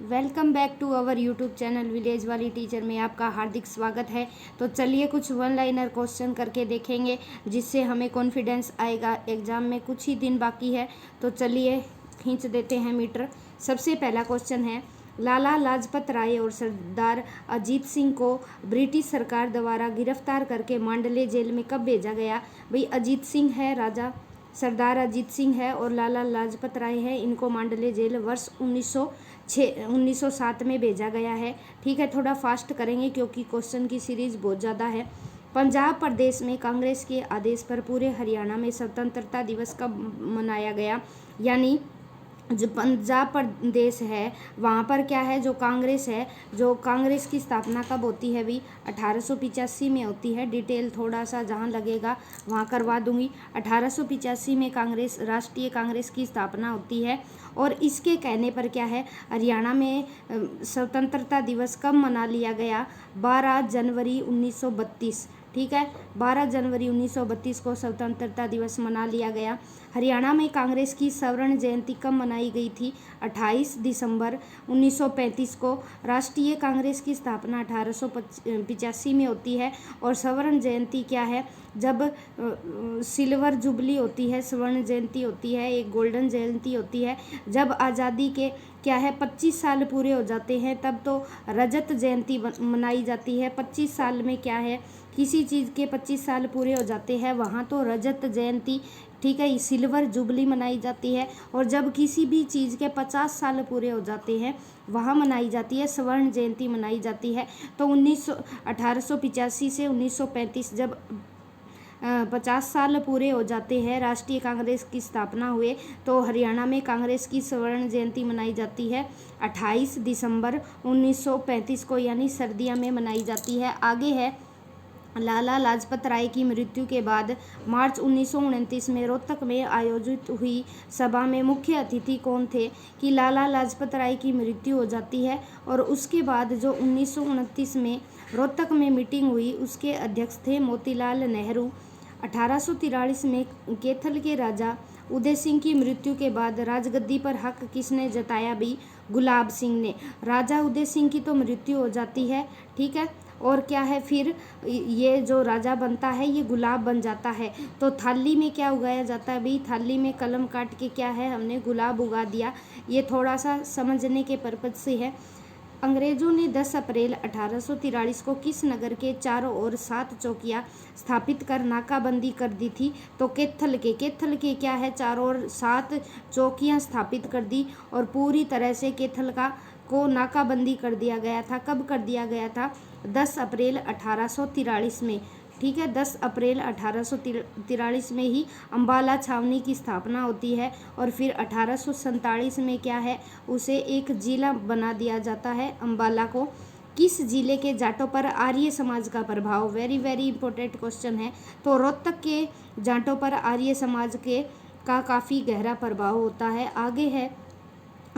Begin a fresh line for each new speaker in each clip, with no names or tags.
Welcome back to our YouTube channel village वाली teacher में आपका हार्दिक स्वागत है। तो चलिए कुछ वन लाइनर क्वेश्चन करके देखेंगे जिससे हमें कॉन्फिडेंस आएगा। एग्ज़ाम में कुछ ही दिन बाकी है तो चलिए खींच देते हैं मीटर। सबसे पहला क्वेश्चन है, लाला लाजपत राय और सरदार अजीत सिंह को ब्रिटिश सरकार द्वारा गिरफ्तार करके मांडले जेल में कब भेजा गया। भाई अजीत सिंह है राजा, सरदार अजीत सिंह है और लाला लाजपत राय है। इनको मांडले जेल वर्ष 1907 में भेजा गया है। ठीक है, थोड़ा फास्ट करेंगे क्योंकि क्वेश्चन की सीरीज बहुत ज़्यादा है। पंजाब प्रदेश में कांग्रेस के आदेश पर पूरे हरियाणा में स्वतंत्रता दिवस कब मनाया गया। यानी जो पंजाब प्रदेश है वहाँ पर क्या है, जो कांग्रेस है, जो कांग्रेस की स्थापना कब होती है भी 1885 में होती है। डिटेल थोड़ा सा जहाँ लगेगा वहाँ करवा दूंगी। 1885 में कांग्रेस, राष्ट्रीय कांग्रेस की स्थापना होती है। और इसके कहने पर क्या है, हरियाणा में स्वतंत्रता दिवस कब मना लिया गया, 12 जनवरी 1932। ठीक है, 12 जनवरी 1932 को स्वतंत्रता दिवस मना लिया गया। हरियाणा में कांग्रेस की स्वर्ण जयंती कब मनाई गई थी, 28 दिसंबर 1935 को। राष्ट्रीय कांग्रेस की स्थापना 1885 में होती है। और स्वर्ण जयंती क्या है, जब सिल्वर जुबली होती है, स्वर्ण जयंती होती है, एक गोल्डन जयंती होती है। जब आज़ादी के क्या है 25 साल पूरे हो जाते हैं तब तो रजत जयंती मनाई जाती है। 25 साल में क्या है, किसी चीज़ के 25 साल पूरे हो जाते हैं वहाँ तो रजत जयंती, ठीक है, सिल्वर जुबली मनाई जाती है। और जब किसी भी चीज़ के 50 साल पूरे हो जाते हैं वहाँ मनाई जाती है स्वर्ण जयंती मनाई जाती है। तो 1885 से 1935 जब 50 साल पूरे हो जाते हैं राष्ट्रीय कांग्रेस की स्थापना हुए तो हरियाणा में कांग्रेस की स्वर्ण जयंती मनाई जाती है 28 दिसंबर 1935 को, यानी सर्दियों में मनाई जाती है। आगे है, लाला लाजपत राय की मृत्यु के बाद मार्च 1929 में रोहतक में आयोजित हुई सभा में मुख्य अतिथि कौन थे। कि लाला लाजपत राय की मृत्यु हो जाती है और उसके बाद जो 1929 में रोहतक में मीटिंग हुई उसके अध्यक्ष थे मोतीलाल नेहरू। 1843 में कैथल के राजा उदय सिंह की मृत्यु के बाद राजगद्दी पर हक किसने जताया भी, गुलाब सिंह ने। राजा उदय सिंह की तो मृत्यु हो जाती है, ठीक है, और क्या है फिर ये जो राजा बनता है ये गुलाब बन जाता है। तो थाली में क्या उगाया जाता है भाई, थाली में कलम काट के क्या है हमने गुलाब उगा दिया। ये थोड़ा सा समझने के पर्पज से है। अंग्रेजों ने 10 अप्रैल 1843 को किस नगर के चारों ओर 7 चौकियां स्थापित कर नाकाबंदी कर दी थी। तो कैथल के क्या है, चारों ओर 7 चौकियां स्थापित कर दी और पूरी तरह से कैथल को नाकाबंदी कर दिया गया था। कब कर दिया गया था, 10 अप्रैल 1843 में। ठीक है, 10 अप्रैल 1843 में ही अम्बाला छावनी की स्थापना होती है। और फिर 1847 में क्या है, उसे एक जिला बना दिया जाता है अम्बाला को। किस जिले के जाटों पर आर्य समाज का प्रभाव, वेरी वेरी इंपॉर्टेंट क्वेश्चन है। तो रोहतक के जाटों पर आर्य समाज का काफ़ी गहरा प्रभाव होता है। आगे है,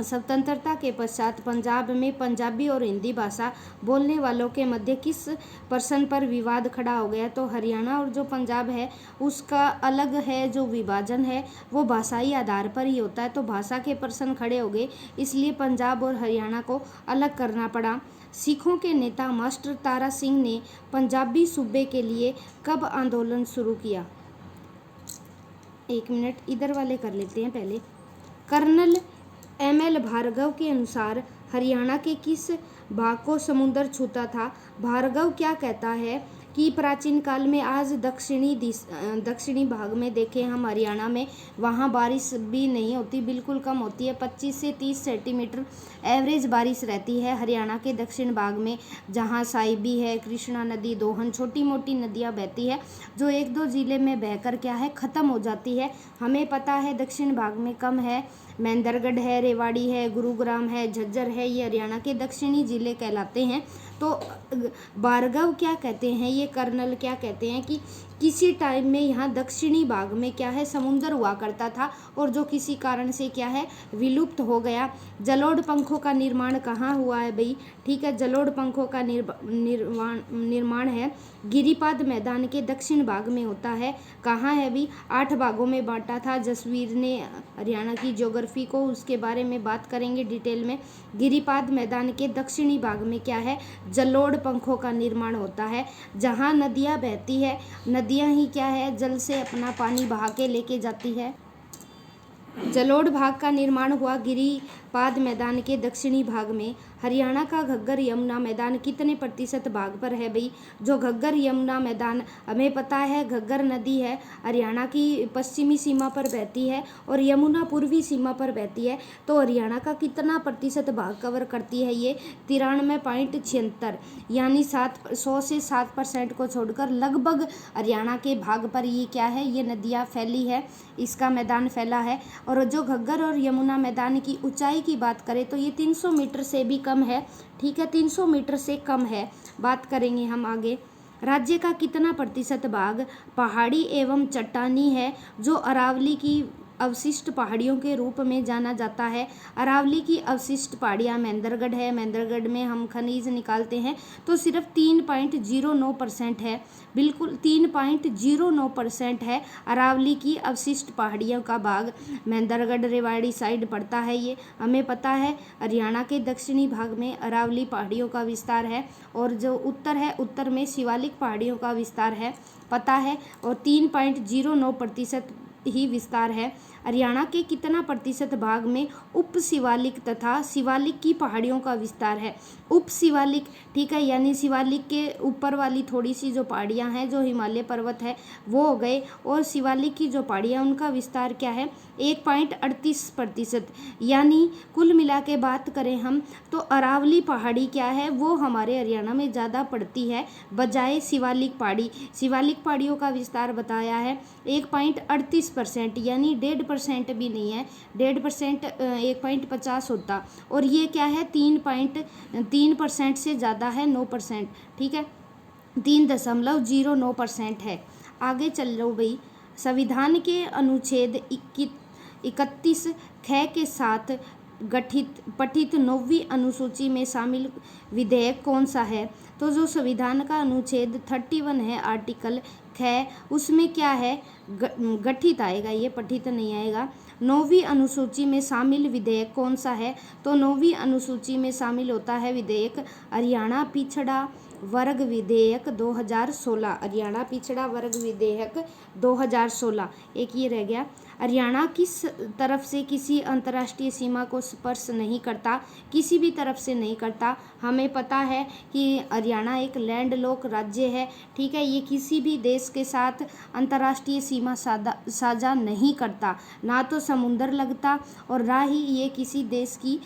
स्वतंत्रता के पश्चात पंजाब में पंजाबी और हिंदी भाषा बोलने वालों के मध्य किस प्रश्न पर विवाद खड़ा हो गया। तो हरियाणा और जो पंजाब है उसका अलग है, जो विभाजन है वो भाषाई आधार पर ही होता है। तो भाषा के प्रश्न खड़े हो गए, इसलिए पंजाब और हरियाणा को अलग करना पड़ा। सिखों के नेता मास्टर तारा सिंह ने पंजाबी सूबे के लिए कब आंदोलन शुरू किया। एक मिनट इधर वाले कर लेते हैं पहले। Colonel M L. भार्गव के अनुसार हरियाणा के किस भाग को समुद्र छूता था। भार्गव क्या कहता है कि प्राचीन काल में आज दक्षिणी भाग में देखें हम हरियाणा में, वहाँ बारिश भी नहीं होती, बिल्कुल कम होती है। 25 से 30 सेंटीमीटर एवरेज बारिश रहती है हरियाणा के दक्षिण भाग में, जहाँ साहिबी है, कृष्णा नदी, दोहन, छोटी मोटी नदियाँ बहती है जो 1-2 ज़िले में बहकर क्या है ख़त्म हो जाती है। हमें पता है दक्षिण भाग में कम है, महेंद्रगढ़ है, रेवाड़ी है, गुरुग्राम है, झज्जर है, ये हरियाणा के दक्षिणी ज़िले कहलाते हैं। तो भार्गव क्या कहते हैं, ये कर्नल क्या कहते हैं कि किसी टाइम में यहाँ दक्षिणी भाग में क्या है समुद्र हुआ करता था और जो किसी कारण से क्या है विलुप्त हो गया। जलोढ़ पंखों का निर्माण कहाँ हुआ है भाई? ठीक है, जलोढ़ पंखों का निर्माण है गिरिपाद मैदान के दक्षिण भाग में होता है। कहाँ है भाई? 8 भागों में बांटा था जसवीर ने हरियाणा की ज्योग्राफी को, उसके बारे में बात करेंगे डिटेल में। गिरिपाद मैदान के दक्षिणी भाग में क्या है जलोढ़ पंखों का निर्माण होता है। जहाँ नदियाँ बहती है, नदियाँ ही क्या है जल से अपना पानी बहा के लेके जाती है। जलोढ़ भाग का निर्माण हुआ गिरिपाद मैदान के दक्षिणी भाग में। हरियाणा का घग्गर यमुना मैदान कितने प्रतिशत भाग पर है भाई? जो घग्गर यमुना मैदान हमें पता है घग्गर नदी है हरियाणा की पश्चिमी सीमा पर बहती है और यमुना पूर्वी सीमा पर बहती है। तो हरियाणा का कितना प्रतिशत भाग कवर करती है ये? 93.76, यानी 100 से 7% को छोड़कर लगभग हरियाणा के भाग पर ये क्या है ये नदियाँ फैली है, इसका मैदान फैला है। और जो घग्गर और यमुना मैदान की ऊंचाई की बात करें तो ये 300 मीटर से भी कम है। ठीक है, 300 मीटर से कम है। बात करेंगे हम आगे। राज्य का कितना प्रतिशत भाग पहाड़ी एवं चट्टानी है? जो अरावली की अवशिष्ट पहाड़ियों के रूप में जाना जाता है। अरावली की अवशिष्ट पहाड़ियाँ महेंद्रगढ़ है, महेंद्रगढ़ में हम खनिज निकालते हैं तो सिर्फ 3.09% है, बिल्कुल 3.09% है अरावली की अवशिष्ट पहाड़ियों का भाग। महेंद्रगढ़ रेवाड़ी साइड पड़ता है ये, हमें पता है। हरियाणा के दक्षिणी भाग में अरावली पहाड़ियों का विस्तार है और जो उत्तर है उत्तर में शिवालिक पहाड़ियों का विस्तार है, पता है। और 3.09% ही विस्तार है। हरियाणा के कितना प्रतिशत भाग में उप शिवालिक तथा शिवालिक की पहाड़ियों का विस्तार है? उप शिवालिक, ठीक है, यानी शिवालिक के ऊपर वाली थोड़ी सी जो पहाड़ियाँ हैं जो हिमालय पर्वत है वो हो गए, और शिवालिक की जो पहाड़ियाँ उनका विस्तार क्या है 1.38%। यानी कुल मिला के बात करें हम तो अरावली पहाड़ी क्या है वो हमारे हरियाणा में ज़्यादा पड़ती है बजाय शिवालिक पहाड़ी। शिवालिक पहाड़ियों का विस्तार बताया है 1.38%, यानी 1.5% भी नहीं है, 1.5% 1.50 होता, और ये क्या है 3.3% से ज़्यादा है 9%। ठीक है, 3.09% है। आगे चल लो भाई। संविधान के अनुच्छेद 31 ख के साथ पठित 9वीं अनुसूची में शामिल विधेयक कौन सा है? तो जो संविधान का अनुच्छेद 31 है आर्टिकल ख, उसमें क्या है गठित आएगा, ये पठित नहीं आएगा। 9वीं अनुसूची में शामिल विधेयक कौन सा है? तो 9वीं अनुसूची में शामिल होता है विधेयक हरियाणा पिछड़ा वर्ग विधेयक 2016। हरियाणा पिछड़ा वर्ग विधेयक 2016, एक ये रह गया। हरियाणा किस तरफ से किसी अंतर्राष्ट्रीय सीमा को स्पर्श नहीं करता? किसी भी तरफ से नहीं करता। हमें पता है कि हरियाणा एक लैंडलॉक राज्य है। ठीक है, ये किसी भी देश के साथ अंतर्राष्ट्रीय सीमा साझा नहीं करता, ना तो समुंदर लगता और ना ही ये किसी देश की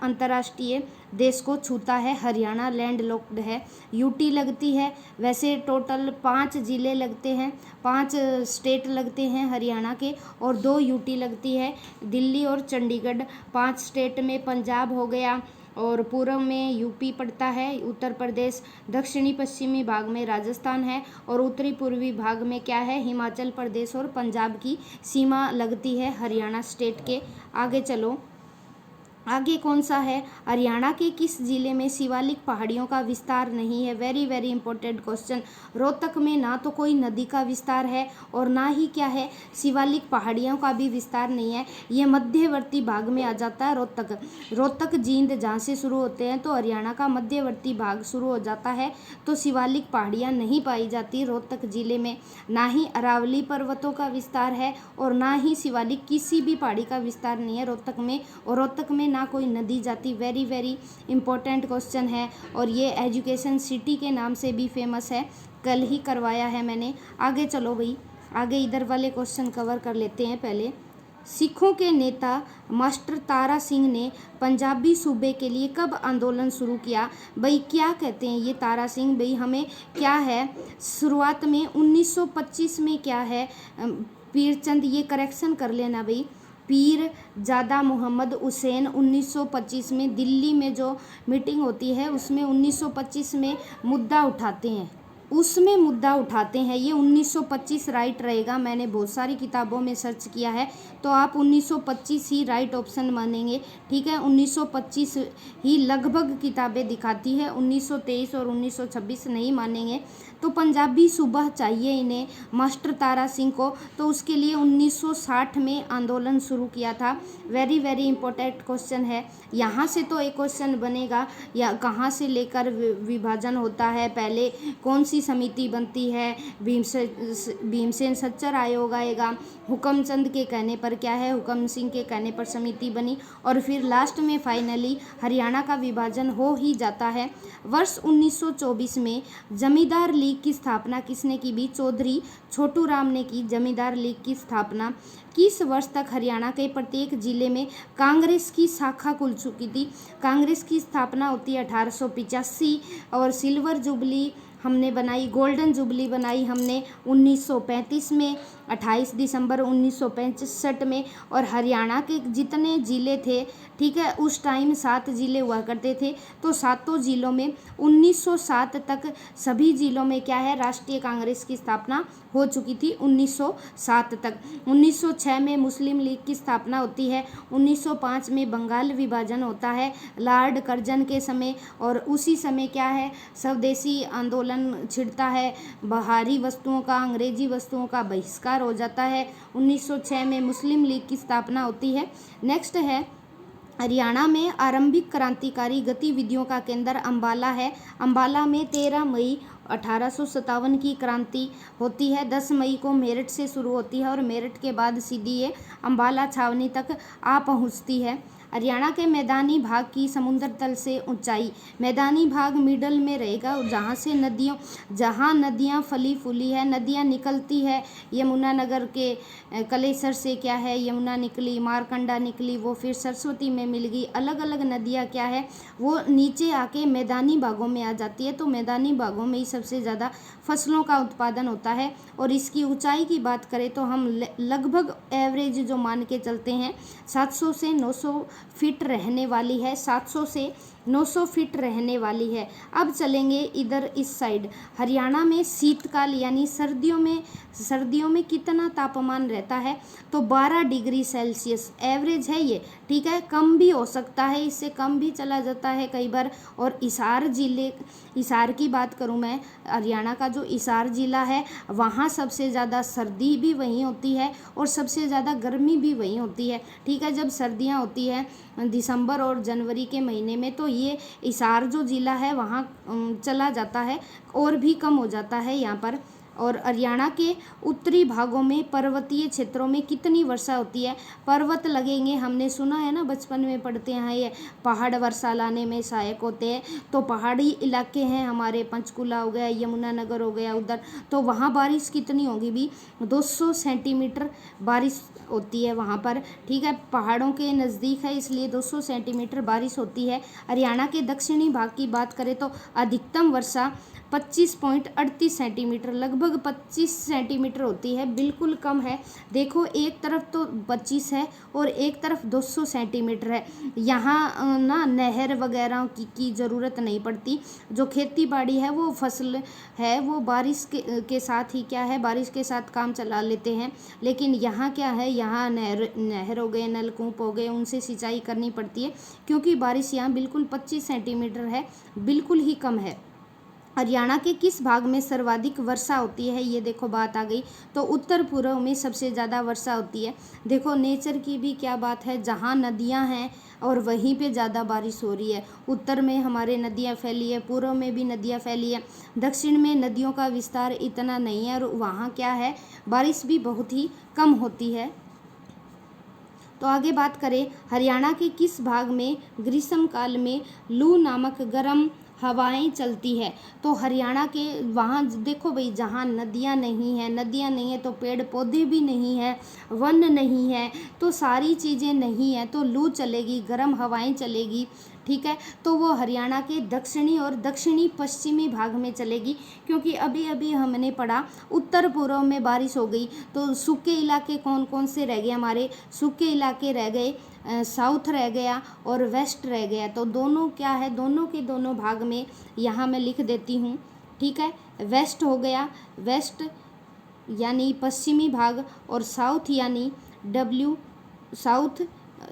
अंतर्राष्ट्रीय देश को छूता है। हरियाणा लैंडलॉक्ड है। यूटी लगती है, वैसे टोटल 5 ज़िले लगते हैं, 5 स्टेट लगते हैं हरियाणा के और 2 यूटी लगती है, दिल्ली और चंडीगढ़। 5 स्टेट में पंजाब हो गया और पूर्व में यूपी पड़ता है, उत्तर प्रदेश, दक्षिणी पश्चिमी भाग में राजस्थान है और उत्तरी पूर्वी भाग में क्या है हिमाचल प्रदेश और पंजाब की सीमा लगती है हरियाणा स्टेट के। आगे चलो, आगे कौन सा है? हरियाणा के किस जिले में शिवालिक पहाड़ियों का विस्तार नहीं है? Very very important question. Rohtak में ना तो कोई नदी का विस्तार है और ना ही क्या है शिवालिक पहाड़ियों का भी विस्तार नहीं है। ये मध्यवर्ती भाग में आ जाता है रोहतक जींद जहाँ से शुरू होते हैं तो हरियाणा का मध्यवर्ती भाग शुरू हो जाता है। तो शिवालिक पहाड़ियाँ नहीं पाई जाती रोहतक जिले में। ना ही अरावली पर्वतों का विस्तार है और ना ही शिवालिक किसी भी पहाड़ी का विस्तार नहीं है रोहतक में, और रोहतक में ना कोई नदी जाती। वेरी वेरी इंपॉर्टेंट क्वेश्चन है और ये एजुकेशन सिटी के नाम से भी फेमस है, कल ही करवाया है मैंने। आगे चलो भाई, आगे इधर वाले क्वेश्चन कवर कर लेते हैं। पहले, सिखों के नेता मास्टर तारा सिंह ने पंजाबी सूबे के लिए कब आंदोलन शुरू किया? भाई क्या कहते हैं ये तारा सिंह? भाई हमें क्या है शुरुआत में 1925 में क्या है पीरचंद, ये करेक्शन कर लेना भाई, पीर ज़ादा मोहम्मद हुसैन 1925 में दिल्ली में जो मीटिंग होती है उसमें 1925 में मुद्दा उठाते हैं। उसमें मुद्दा उठाते हैं। ये 1925 राइट रहेगा। मैंने बहुत सारी किताबों में सर्च किया है तो आप 1925 ही राइट ऑप्शन मानेंगे, ठीक है। 1925 ही लगभग किताबें दिखाती है, 1923 और 1926 नहीं मानेंगे। तो पंजाबी सूबा चाहिए इन्हें मास्टर तारा सिंह को, तो उसके लिए 1960 में आंदोलन शुरू किया था। वेरी वेरी इंपॉर्टेंट क्वेश्चन है। यहाँ से तो एक क्वेश्चन बनेगा, या कहाँ से लेकर विभाजन होता है, पहले कौन सी समिति बनती है, भीमसेन सच्चर आयोग आएगा, हुक्मचंद के कहने पर क्या है, हुक्म सिंह के कहने पर समिति बनी, और फिर लास्ट में फाइनली हरियाणा का विभाजन हो ही जाता है। वर्ष 1924 में जमींदार लीग की स्थापना किसने की भी? चौधरी छोटू राम ने की जमींदार लीग की स्थापना। किस वर्ष तक हरियाणा के प्रत्येक जिले में कांग्रेस की शाखा खुल चुकी थी? कांग्रेस की स्थापना होती है 1885 और सिल्वर जुबली हमने बनाई, गोल्डन जुबली बनाई हमने 1935 में, 28 दिसंबर 1965 में। और हरियाणा के जितने ज़िले थे, ठीक है, उस टाइम 7 ज़िले हुआ करते थे, तो सातों ज़िलों में 1907 तक सभी ज़िलों में क्या है, राष्ट्रीय कांग्रेस की स्थापना हो चुकी थी 1907 तक। 1906 में मुस्लिम लीग की स्थापना होती है, 1905 में बंगाल विभाजन होता है लॉर्ड कर्जन के समय, और उसी समय क्या है, स्वदेशी आंदोलन छिड़ता है, बाहरी वस्तुओं का, अंग्रेजी वस्तुओं का बहिष्कार हो जाता है। 1906 में मुस्लिम लीग की स्थापना होती है। नेक्स्ट है, हरियाणा में आरंभिक क्रांतिकारी गतिविधियों का केंद्र अंबाला है। अंबाला में 13 मई 1857 की क्रांति होती है। 10 मई को मेरठ से शुरू होती है और मेरठ के बाद सीधी ये अंबाला छावनी तक आ पहुंचती है। हरियाणा के मैदानी भाग की समुद्र तल से ऊंचाई, मैदानी भाग मिडल में रहेगा, जहाँ नदियाँ फली फूली है, नदियाँ निकलती है। यमुनानगर के कलेसर से क्या है, यमुना निकली, मारकंडा निकली, वो फिर सरस्वती में मिल गई। अलग अलग नदियाँ क्या है, वो नीचे आके मैदानी भागों में आ जाती है। तो मैदानी भागों में ही सबसे ज़्यादा फसलों का उत्पादन होता है। और इसकी ऊंचाई की बात करें तो हम लगभग एवरेज जो मान के चलते हैं 700 से 900 फीट रहने वाली है, 700 से 900 फीट रहने वाली है। अब चलेंगे इधर इस साइड, हरियाणा में शीतकाल यानी सर्दियों में कितना तापमान रहता है? तो 12 डिग्री सेल्सियस एवरेज है ये, ठीक है। कम भी हो सकता है, इससे कम भी चला जाता है कई बार। और हिसार की बात करूँ मैं, हरियाणा का जो हिसार ज़िला है, वहाँ सबसे ज़्यादा सर्दी भी वहीं होती है और सबसे ज़्यादा गर्मी भी वहीं होती है, ठीक है। जब सर्दियाँ होती है दिसंबर और जनवरी के महीने में, तो ये हिसार जो ज़िला है वहाँ चला जाता है और भी कम हो जाता है यहाँ पर। और हरियाणा के उत्तरी भागों में पर्वतीय क्षेत्रों में कितनी वर्षा होती है? पर्वत लगेंगे, हमने सुना है ना, बचपन में पढ़ते हैं, ये पहाड़ वर्षा लाने में सहायक होते हैं। तो पहाड़ी इलाके हैं हमारे, पंचकुला हो गया, यमुनानगर हो गया उधर, तो वहाँ बारिश कितनी होगी भी? 200 सेंटीमीटर बारिश होती है वहाँ पर, ठीक है। पहाड़ों के नज़दीक है इसलिए 200 सेंटीमीटर बारिश होती है। हरियाणा के दक्षिणी भाग की बात करें तो अधिकतम वर्षा 25.38 सेंटीमीटर, लगभग 25 सेंटीमीटर होती है, बिल्कुल कम है। देखो एक तरफ तो 25 है और एक तरफ 200 सेंटीमीटर है। यहाँ ना नहर वगैरह की ज़रूरत नहीं पड़ती। जो खेती बाड़ी है, वो फसल है, वो बारिश के साथ ही क्या है, बारिश के साथ काम चला लेते हैं। लेकिन यहाँ क्या है, यहाँ नहर हो गए, नलकूप हो गए, उनसे सिंचाई करनी पड़ती है, क्योंकि बारिश यहाँ बिल्कुल 25 सेंटीमीटर है, बिल्कुल ही कम है। हरियाणा के किस भाग में सर्वाधिक वर्षा होती है? ये देखो बात आ गई, तो उत्तर पूर्व में सबसे ज़्यादा वर्षा होती है। देखो नेचर की भी क्या बात है, जहाँ नदियाँ हैं और वहीं पे ज़्यादा बारिश हो रही है। उत्तर में हमारे नदियाँ फैली है, पूर्व में भी नदियाँ फैली है, दक्षिण में नदियों का विस्तार इतना नहीं है और वहाँ क्या है, बारिश भी बहुत ही कम होती है। तो आगे बात करें, हरियाणा के किस भाग में ग्रीष्म काल में लू नामक गर्म हवाएं चलती है? तो हरियाणा के वहाँ देखो भाई, जहाँ नदियाँ नहीं है तो पेड़ पौधे भी नहीं है, वन नहीं है, तो सारी चीज़ें नहीं है, तो लू चलेगी, गर्म हवाएं चलेगी, ठीक है। तो वो हरियाणा के दक्षिणी और दक्षिणी पश्चिमी भाग में चलेगी, क्योंकि अभी अभी हमने पढ़ा उत्तर पूर्व में बारिश हो गई, तो सूखे इलाके कौन कौन से रह गए? हमारे सूखे इलाके रह गए, साउथ रह गया और वेस्ट रह गया। तो दोनों क्या है, दोनों के दोनों भाग में यहाँ मैं लिख देती हूँ, ठीक है। वेस्ट हो गया, वेस्ट यानी पश्चिमी भाग, और साउथ यानी डब्ल्यू साउथ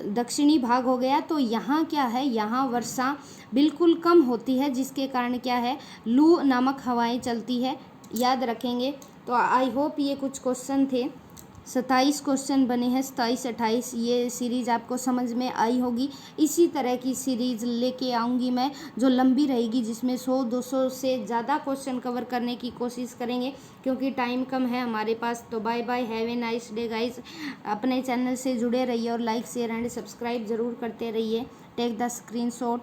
दक्षिणी भाग हो गया। तो यहाँ क्या है, यहाँ वर्षा बिल्कुल कम होती है, जिसके कारण क्या है, लू नामक हवाएं चलती है, याद रखेंगे। तो आई होप ये कुछ क्वेश्चन थे, 27 क्वेश्चन बने हैं, 27-28। ये सीरीज़ आपको समझ में आई होगी। इसी तरह की सीरीज़ लेके आऊँगी मैं, जो लंबी रहेगी, जिसमें 100-200 से ज़्यादा क्वेश्चन कवर करने की कोशिश करेंगे, क्योंकि टाइम कम है हमारे पास। तो bye bye, have a nice day guys. अपने चैनल से जुड़े रहिए और लाइक शेयर एंड सब्सक्राइब ज़रूर करते रहिए। Take the screenshot.